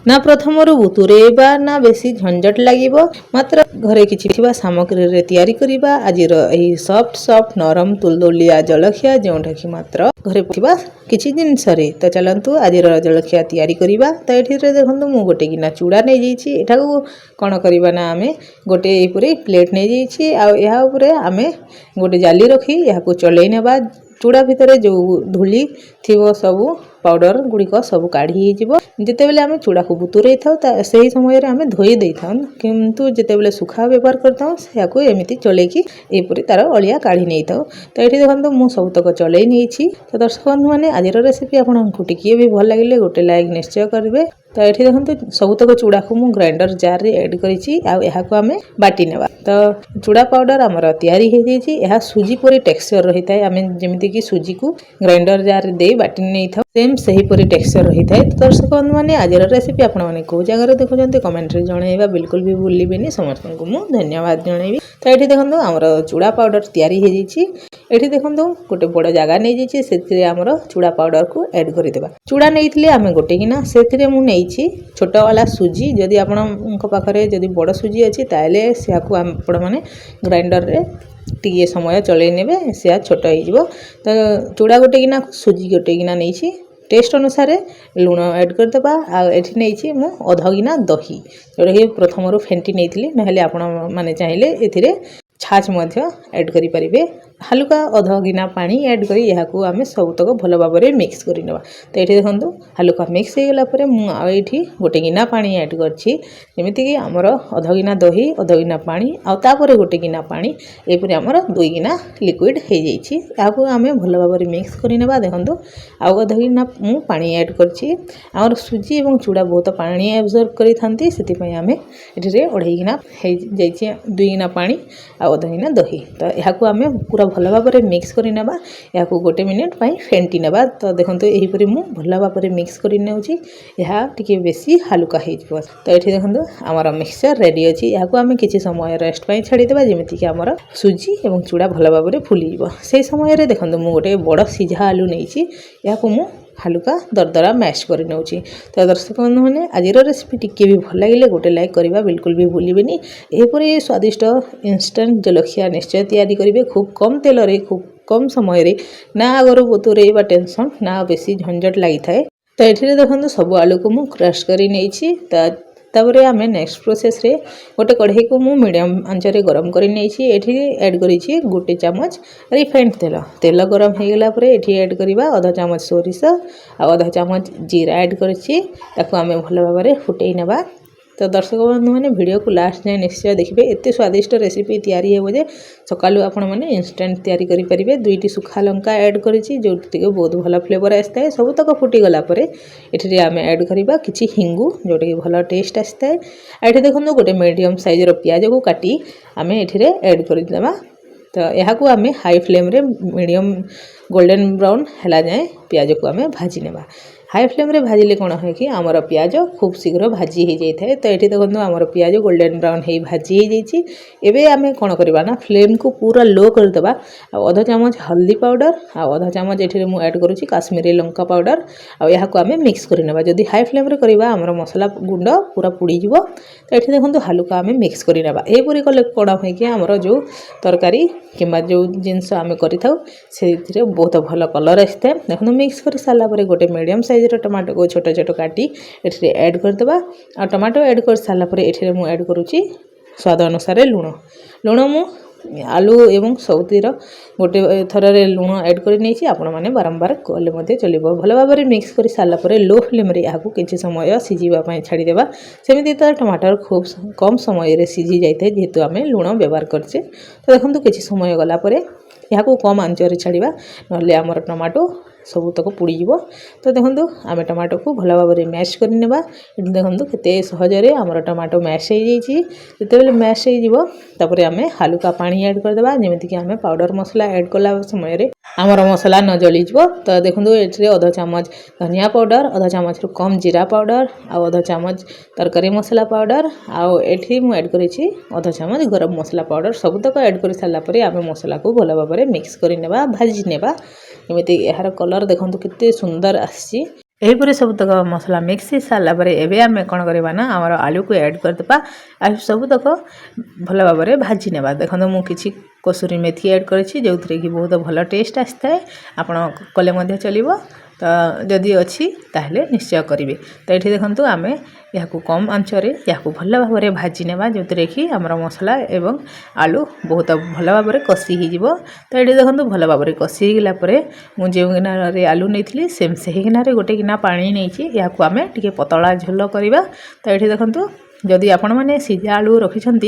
ना प्रथम बुतुरेबा ना बेसी झंझट लागिबो मात्र घरे किछि सामग्री रे तैयारी करिबा आजिर एही सॉफ्ट सॉफ्ट नरम तुलदुलिया जलखिया जोंठाकि मात्र घरे थिबा किछि जिनिस रे। तो चलंतु आजिर जलखिया तैयारी करिबा। तो एठी रे देखंतु मु गोटे गिना चूड़ा नै जाइछि। एठाकू कोन करिबा ना आमे गोटे एपुरे प्लेट नै जाइछि आ एहा ऊपरे आमे गोटे जाली रखी याकू चलै नेबा। चूड़ा भितर जो धूली थिबो सबु पाउडर गुड़िक सब काढ़ी जीवो। जिते बेले आमे चूड़ा को बुतुरे थाउ सही समय रे आमे धोई देई थाउ किंतु जिते बेले सुखा व्यवहार करताउ याकू एमिति चले कि एपरि तार अलिया काढ़ी नै थाउ। तो एठी देखंतु मु सबतक चलै नेछि। तो दर्शक बंधु माने आजिर रेसिपी आपनकु टिकिए भी भल लागिले गोटे लाइक निश्चय करबे। तो एठी देखंतु सबतक चूड़ा को मु ग्राइंडर जार रे ऐड करिछि आ एहाको आमे बाटी नेबा। तो चूड़ा पाउडर हमर तयारी हे जेछि। एहा सुजी परि टेक्सचर रहिताय आमे जेमिति कि सुजी को ग्राइंडर जार रे दे बाटी नै थाउ सेम सही परि टेक्सचर रहिताय। तो दर्शक बंधु माने आजिर रेसिपी आपण माने को जगह रे देखुचंते कमेंट रे जणाइबा बिल्कुल भी भूलिबेनी। समस्त को मु धन्यवाद जणाइबी। तो एठी देखंतु हमर चूड़ा पाउडर तयारी हे जेछि। एठी देखंतु गोटे बड़ जगह नै जेछि सेथिरे हमर चूड़ा पाउडर को ऐड करि देबा। चूड़ा नैथिले आमे गोटे गिना सेथिरे मु नैछि छोट वाला सुजी। जदि आपनक पाखरे जदि बड़ सुजी अछि ताले सेयाकू आपण माने ग्राइंडर रे टिके समय चलै नेबे सेया छोट हे जिवो। तो चूड़ा गोटे गिना सुजी गोटे गिना नैछि टेस्ट अनुसार लूण ऐड कर देबा। आ एठी नैछि मु आधा गिना दही जोटा कि प्रथमरु फेंटी नैथिली नहले आपण माने चाहिले एथिरे छाछ मध्य ऐड करि परिबे। हल्का आधा गिना पानी ऐड करी याकू आमे सबतक भल भाबरे मिक्स करि नेबा। तो एठी देखंतु हल्का मिक्स हे गेला परे मु आ एठी गोटे गिना पानी ऐड करछि जेमिति कि हमर आधा गिना दही आधा गिना पानी आ तापरे गोटे गिना पानी एपरि हमर 2 गिना लिक्विड हे जाइछि। याकू आमे भल भाबरे मिक्स करि नेबा। देखंतु आ आधा गिना मु पानी ऐड करछि। हमर सुजी एवं चूड़ा बहुत पानी एब्जॉर्ब करि थांती सेति पय आमे एठी रे 2.5 गिना हे जाइछि 2 गिना पानी आ आधा गिना दही। तो याकू आमे पूरा भल भाबरे मिक्स करि नेबा। याकू गोटे मिनिट पई फेंटी नेबा। तो देखंतु एही परि मु भल भाबरे मिक्स करि नेउछि। यहा टिके बेसी हल्का हे जिवो। तो एठी देखंतु हमर मिक्सचर रेडी अछि। याकू आमे किछि समय रेस्ट पई छाडी देबा जेमिति कि हमर सुजी एवं चूड़ा भल भाबरे फुली जिवो। सेही समय रे देखंतु मु गोटे बड़ सिझा आलू नेछि याकू मु हल्का दरदरा मैश कर नेउछि। तो दर्शक बंधु माने आजिर रेसिपी टिके भी भल लागिले गोटे लाइक करबा बिल्कुल भी भूलिबेनी। एपरि स्वादिष्ट इंस्टेंट जलखिया निश्चय तैयारी करिवे खूब कम तेल रे खूब कम समय रे ना आगर बतुरेबा टेंशन ना बेसी झंझट लागि थाए। तो एठी देखंतु सब आलू को मु क्रश करि नेछि। तापरे आमे नेक्स्ट प्रोसेस रे गोटे कढ़ई को मु मीडियम आंच रे गरम करि नेछि। एठी ऐड करिछि गोटे चम्मच रिफाइंड तेल। तेल गरम हे गेला परे एठी ऐड करिबा आधा चम्मच सोरिष आ आधा चम्मच जीरा ऐड करिछि। ताको आमे भल भाबरे फुटै नेबा। तो दर्शक बंधु माने वीडियो को लास्ट जाय निश्चय देखिबे। एते स्वादिष्ट रेसिपी तैयारी हेबो जे सकालु आपण माने इंस्टेंट तैयारी करि परिबे। 2टी सुखा लंका ऐड करिछि जोति के बहुत भल फ्लेवर आस्ताय। सब तक फुटी गला परे एठी रे आमे ऐड करिबा किछि हिंगु जोटा कि भल टेस्ट आस्ताय। एठी देखंतु गोटे मीडियम साइज रो प्याज को काटी आमे एठी रे ऐड करि देबा। तो याकू आमे हाई फ्लेम रे मीडियम गोल्डन ब्राउन हला जाय प्याज को आमे भाजी नेबा। हाई फ्लेम रे भाजिले कोन है कि हमर प्याज खूब शीघ्र भाजी हे जाय थाए। तो एठी देखंतु हमर प्याज गोल्डन ब्राउन हे भाजी हे जायछि। एबे आमे कोन करबा ना फ्लेम को पूरा लो कर देबा। आ आधा चम्मच हल्दी पाउडर आ आधा चम्मच एठी रे मु ऐड करूछि काश्मीरी लंका पाउडर आ याकू आमे मिक्स करि नेबा। जदि हाई फ्लेम रे करबा हमर मसला गुंड पूरा पुडी जिवो। तो एठी देखंतु हल्का आमे मिक्स करि नेबा। ए परि कले कोन है कि हमर जो तरकारी किबा जो जिंस आमे करि थाउ सेथिरे बहुत भल कलर आस्ते। देखंतु मिक्स कर साला परे गोटे मीडियम साइज टमाटो को छोट छोट काटी एठी ऐड कर देबा। आ टमाटो ऐड कर साला परे एठी मु ऐड करूछि स्वाद अनुसार लूण मु आलू एवं सौतीर गोटे थर रे लूण ऐड कर नेछि। आपण माने बारंबार कले मध्ये चलिबो। भल भाबरे मिक्स कर साला परे लो फ्लेम रे याकू किछि समय सिझिबा पय छाडी देबा। सेमिति त टमाटर खूब कम समय रे सिझी जायते जेतु आमे लूण व्यवहार करछे। तो देखंतु किछि समय गला परे याकू कम आंच रे छाडीबा नले हमर टमाटो सब तक पुड़ी जिवो। तो देखंतु आमे टमाटो को भल भाबरे मैश कर नेबा। एठी देखंतु केते सहज रे हमर टमाटो मैश हे जायछि। जते बेले मैश हे जिवो तापरे आमे हल्का पानी ऐड कर देबा जेमिति कि आमे पाउडर मसला ऐड कला समय रे हमर मसला न जली जिवो। तो देखंतु एठी आधा चम्मच धनिया पाउडर आधा चम्मच रु कम जीरा पाउडर आ आधा चम्मच तरकारी मसला पाउडर आ एठी मु ऐड करिछि आधा चम्मच गरम मसला पाउडर। सब तक ऐड कर साला परे आमे मसला को भल भाबरे मिक्स कर नेबा भाजी नेबा। एमिति एहार कलर देखंतु किते सुंदर आछि। एहीपरि सबतक मसला मिक्स हो सारा पर एबे आम कौन करवा ना आमर आलू को ऐड करदे आ सबतक भल भाव में भाजी नेबा। देखो मुझे कसूरी मेथी ऐड करी जो थी कि बहुत भल टेस्ट आसी थाए आपण कले चलो तो जदि अच्छी ताहले निश्चय करेंगे। तो ये देखो आम या कम आंचरे या भल भाव में भाजी नेबा जो थी कि आमर मसला एवं आलू बहुत भल भाव में कषि हो। तो ये देखो भल भाव में कषि होगापर मुझे गिनारे आलू नहीं सेम से गिनारे गोटे गिना पानी नहीं या आम टे पतला झोल करवा। तो ये देखो जदि आपण मैंने सीझा आलू रखिंट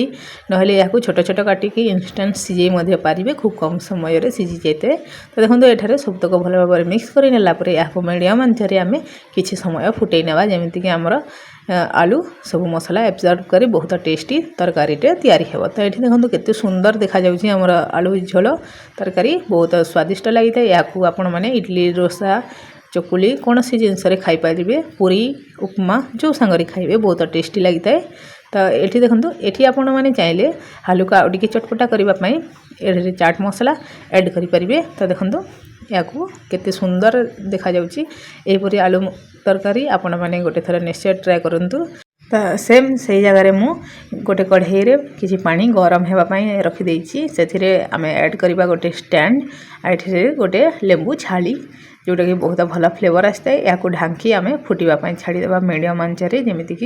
ना या छोट छोट काटिकी इनस्टांट सीझे पारे खूब कम समय सीझी जाए। तो देखो ये सबतक भल भाव में मिक्स कर नेलापर या मीडियम आंचरे आम किसी समय फुटे नेबा जमीक आमर आलू सब मसला एब्जर्व कर बहुत टेस्टी तरकारी तैयारी हो। तो ये देखो केते सुंदर देखा जाउछि आमर आलू झोल तरकारी बहुत स्वादिष्ट लगी था। या आपण मैंने इडली डोसा चकुली कौन सी जिनस खाईपारे पूरी उपमा जो सांगरी खाइबे बहुत टेस्टी लगी था। तो ये देखो ये आपण मैंने चाहिए हालुका आउ टिके चटपटा करने ये चाट मसला ऐड करें। तो देखो या केते सुंदर देखा जाउछि एहीपरि आलू तरकारी आपण मैंने गोटे थर निश्चय ट्राए करंतु। तो सेम से जगह मु गोटे कढ़ई रे किसी पानी गरम होगापाई रखिदे से आम ऐड करवा गोटे स्टैंड आठे गोटे लेंबू छाली जोटा कि बहुत भल फ्लेवर आसता है। या ढांकी आम फुटापी छाड़ीदेवा मीडियम आंचरे जमीक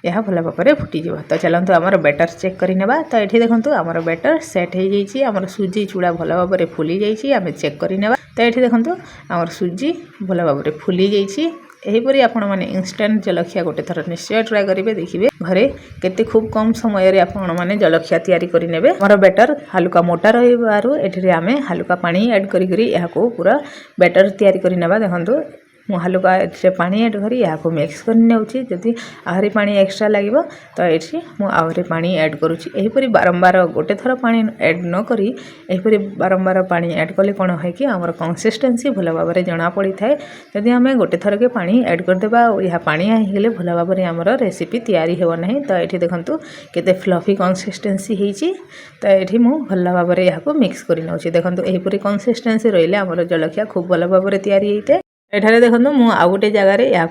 यह भल भाव में फुटीज। तो चलते आमर बैटर चेक करवा। तो ये देखो आमर बैटर सेट हो जाइए आमर सुजी चूड़ा भल भाव में फुली जाइए आम चेक करवा। तो ये देखो आमर सुजी भल भाव में फुली जाइए। एहीपरि आपण मैंने इंस्टेंट जलखिया गोटे थर निश्चय ट्राए करेंगे देखिए घरे केते खूब कम समय आपण मैंने जलखिया तैयारी करेंगे। मोर बैटर हल्का मोटा रही एठी आम हल्का पानी ऐड करी पूरा बैटर तैयारी करनेबा। देखो मु हल्का ए पानी ऐड करी या मिक्स करने जदि आहरी पानी एक्स्ट्रा लगे तो ये मुझे पानी ऐड करुँची। बारंबार गोटे थर पानी ऐड न करी एहीपरि बारंबार पानी ऐड कले कौन है कि आमर कंसिस्टेंसी भल भाव में जना पड़ी थाए। जदि आम गोटे थर के पानी ऐड करदेबा यह पानी आईगले भल भाव में आमर रेसिपी तैयारी हो ना। तो ये देखो केते फ्लफी कंसिस्टेंसी होती। तो ये मुझे भल भाव में यहाँ मिक्स कर नौची। देखो यहीपरि कंसिस्टेंसी रही आमर जलखिया खूब भल भाव में तैयारी होता है। एठारे देखो मु आउ गोटे जगार या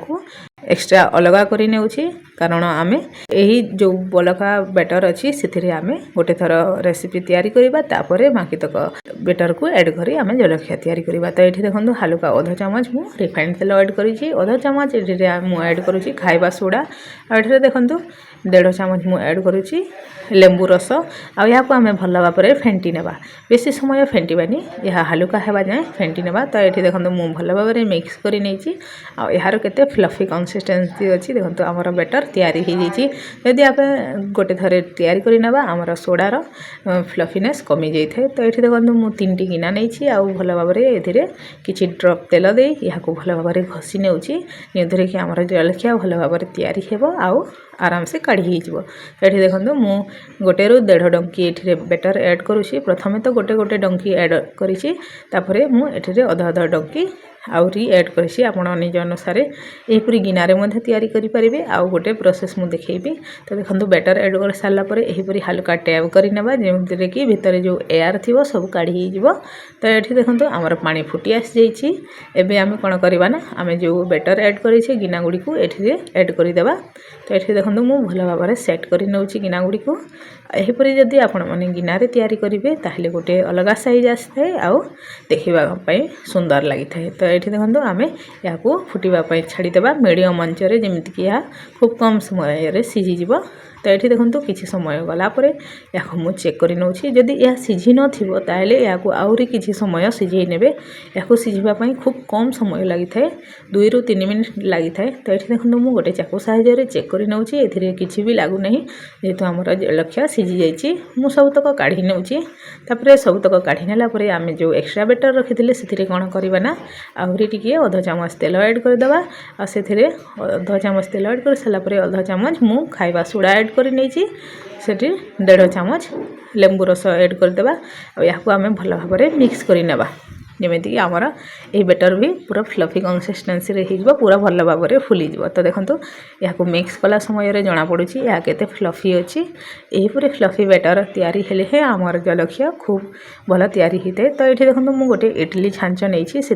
एक्स्ट्रा अलग कर नेउछि कारण आमे यही जो बलका बेटर अच्छी से आम गोटे थर रेसिपी तैयारी करवा तापर बाकी तक बेटर को ऐड करी आम जलखिया तैयारी करवा। तो ये देखो हल्का अध चामच मु रिफाइंड तेल ऐड करी अध चामच ये मुझे ऐड करुँची खाइबा सोडा। और देखो 1.5 चामच मु ऐड करुँची लेंबू रस आ आम भल भाव में फेंटी नेबा बेसी समय फेंटानी यह हल्का होगा जाए फेंटी नेबा। तो ये देखो मुझे भल भाव में मिक्स कर नहीं यार केते फ्लफी कंसिस्टेंसी अच्छी। देखो आमर बेटर तैयारी हो जाइए जदि आप गोटे थर तैयारी करनेबा आमर सोडार फ्लफीनेस कमी जाए। तो ये देखो मुझे 3टी गिना नहीं आउ भल भाव में ये किसी ड्रप तेल दे यहाँ भल भाव में घसी नेउछि जो कि आमर जलखिया भल भाव में तैयारी हो आउ आराम से काढ़ी हो। तो ये देखो मु 1 ରୁ 1.5 डंकी ये बेटर ऐड करुँची। प्रथमे तो गोटे गोटे डंकी ऐड करी तापर मुझे अध डंकी आउरी ऐड करी आपण निज अनुसार यहीपरि गिनारे तैयारी करें। आउ गोटे प्रोसेस मुझे देखी। तो देखो बेटर ऐड कर सारापर यहीपरि हल्का टैप करनेबा जमीन कि भितर जो एयर थी सब काढ़ी हो। तो ये देखो आमर पानी फुटी आसी जाइए आम कौन करवा ना आम जो बेटर ऐड करें गिना गुड़ी को ये ऐड करदेबा। तो ये देखो मुझे भल भाव में सेट कर नौची गिना गुड़ी को। यहीपरि जदि आपण मैंने गिनारे तैयारी करेंगे ताहले गोटे अलग साइज आसी थाए आउ देखापी सुंदर लगी थाए। तो ये देखो आम या फुटापी छाड़ीदेवा मीडियम आंचरे जमीक यह खूब कम समय सीझीज। तो ये देखो किसी समय गलापर या मुझे चेक कर नौची जदि यह सीझी नाले या आहरी किसी समय सीझे ने या सीझापी खूब कम समय लगी थाए 2 ରୁ 3 मिनिट लगी थाए। तो ये देखो मुझे गोटे चाकू साहाय्य चेक कर नौची ए किसी भी लगुना जेहेतु आमर जलखिया सीझी जाइए मु सबतक काढ़ी नौची। तापर सबतक काढ़ी नेलापर आम जो एक्स्ट्रा बेटर रखी से कौन करवा ना आहरी टिके अध चामच तेल ऐड करदेवा आ से अध चामच तेल ऐड कर सारापर अध चामच मु खाइबा सोडा ऐड कर नहीं से 1.5 चामच लेंबू रस ऐड करदेवा या आम भल भाव में मिक्स करनेबा। जमीक आमर ये बेटर भी पूरा फ्लफी कंसिस्टेंसी रे हो पूरा भल भाव में फुली तो देखो यहाँ मिक्स कला समय जना पड़ी या केते फ्लफी अच्छी यहीपरी फ्लफी बेटर तैयारी हेले हे आमर जलखिया खूब भल तैयारी होता है। तो ये देखो मुझे गोटे इडली छांच नहीं से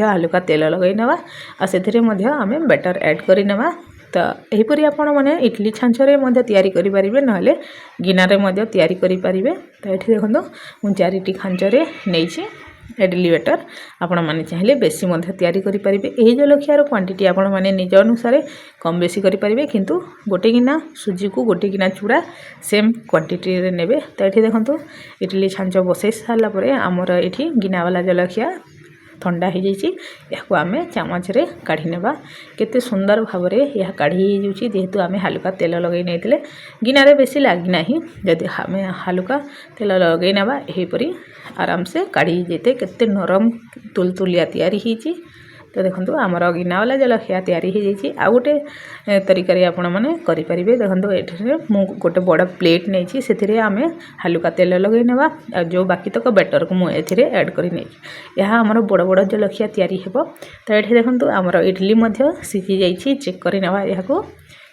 हल्का तेल लगे नवा आम बेटर ऐड करवा तो यहीपरी आपण मैंने इडली छांचरे तैयारी करें ना गिनारे तैयारी करें। तो ये देखो मुझे 4टी खांचरे नहीं इडली बेटर आपण मैंने चाहिए बेसी तैयारी करें। यही जलखियार क्वांटिटी आपण मैंने निज अनुसार कम बेसी करें किंतु गोटे गिना सुजी को गोटे गिना चूड़ा सेम क्वांटिटी रे नेबे। तो ये देखो इडली छांच बसई सारापर आमर ये गिना वाला जलखिया ठंडा हो जाए आम चामच रे काढ़ी नेबा केते सुंदर भाव में यह काढ़ी जेहेतु आम हल्का तेल लगे नहीं गिनारे बेसी लगिना जदि आम हल्का तेल लगे नेबा यहीपरी आराम से काढ़ी जेते केते नरम तुलतुलिया तैयारी होती। तो देखो आमर गिना वाला जलखिया तैयारी हो जाए। आ गोटे तरीके आपण मैंने करें देखो ये मुझे गोटे बड़ प्लेट नहीं से आम हल्का तेल लगे नेबा जो बाकी तक बेटर को मुझे ऐड कर यह आमर बड़ बड़ जलखिया तैयारी हो। तो ये देखो आमर इडली सीझी जाइए चेक कर नेबा यहाँ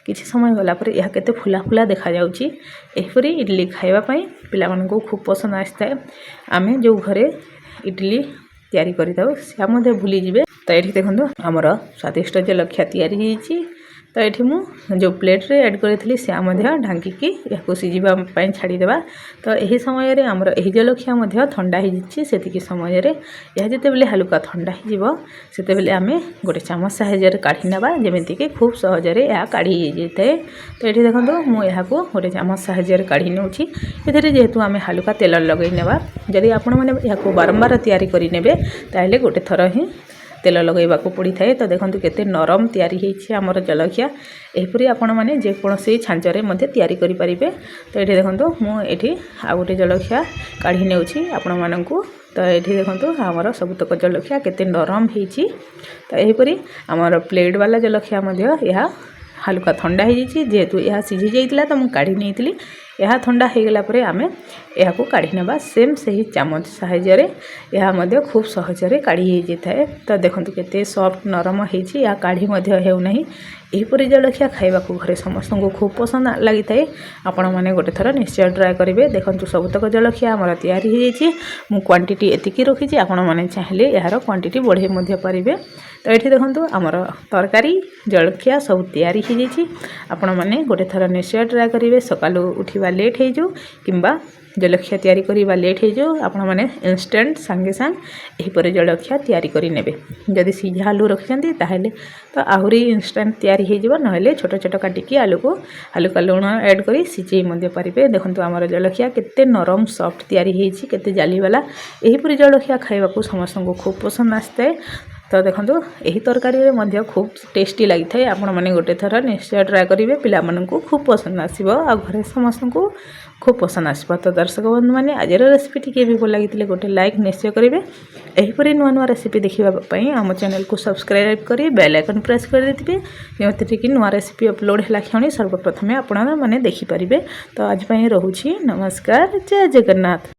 किसी समय गलापर यह केते फुला फुला देखा जाउची। एहीपरी इडली खाइबापी पिला मानकु खूब पसंद आसता है। आम जो घरे इडली तैयारी करिताउ से भूली जिवे। तो ये देखो आमर स्वादिष्ट जलखिया तैयारी होती। तो ये मुझे जो प्लेट रे ऐड करी से ढांकी या सीझापी छाड़ीदेवा। तो यही समय आमर यही जलखिया ठंडा हो से समय यह जिते हल्का ठंडा होते आम गोटे चामच साहाय्य काढ़ी नेबा जमीक खूब सहजरे यह काढ़ी जाए। तो ये देखो मुझे गोटे चामच साहाय्य काढ़ी नौची जेहेतु आम हल्का तेल लगे नेबा जदि आपण मैंने बारंबार तैयारी करेंगे ताहले गोटे थर ही तेल लगेगा पड़ी थाए। तो देखो केते नरम तैयारी होती आमर जलखिया यहीपरी आपण मैंने जेकोसी छांचरे तैयारी करें। तो ये देखो मुझे आ गोटे जलखिया काढ़ी नौची आपण मानकु। तो ये देखो आमर सबुतक जलखिया केते नरम होती। तो यहीपरी आमर प्लेट वाला जलखिया यह हल्का ठंडा हो जेहेतु यह सीझी जाइए तो मुझे काढ़ी नहीं यह ठंडा हो गलापर आम यह काढ़ी नेबा सेम से ही चामच साहाय्य यह खूब सहजरे काढ़ी हो जाए। तो देखो केते सॉफ्ट नरम होती या काढ़ी होना यहीपरी जलखिया खाइबा घरे समस्त को खूब पसंद लगी थाए। आपण मैंने गोटे थर निश्चय ट्राए करेंगे। देखो सबुतक जलखिया आमर तैयारी हो जाए। मु क्वांटिटी एतिकी रखी आपण मैंने चाहिए यार क्वांटिटी बढ़े पारे। तो ये देखो आमर तरकारी जलखिया सब तैयारी हो जाए। आपण मैंने गोटे थर निश्चय ट्राए करेंगे। सकालू उठा लेट हो जाऊ कि जलखिया तैयारी करवा लेट हो जाऊ आपण मैंने इंस्टेंट सांगे सांग यहीपर जलखिया तैयारी करें। जदि सीझा आलू रखिंट ताहले तो आहरी इंस्टेंट तैयारी हो ना छोट छोट काटिकी आलू को हल्का लुण ऐड कर सीझे पारे। देखो आमर जलखिया केते नरम सॉफ्ट तैयारी होती केते जाली वाला यहीपरी जलखिया खाइबा समस्त को खूब पसंद आसता है। तो देखो यही तरकारी खूब टेस्टी लगी थाए आपण मैंने गोटे थर निश्चय ट्राए करेंगे पिला मानकु खूब पसंद आसो आ घरे समस्त को खूब पसंद आसो। तो दर्शक बंधु मैंने आज रेसिपी टी भी भल लगी गोटे लाइक निश्चय करेंगे। यहीपरी नुआ नुआ रेसिपी देखापी आम चैनल को सब्सक्राइब कर बेल आइकन प्रेस कर देते जो कि नुआ रेसिपी अपलोड है क्षण सर्वप्रथमे आपण मैंने देखिपारे। तो आज रोची नमस्कार जय जगन्नाथ।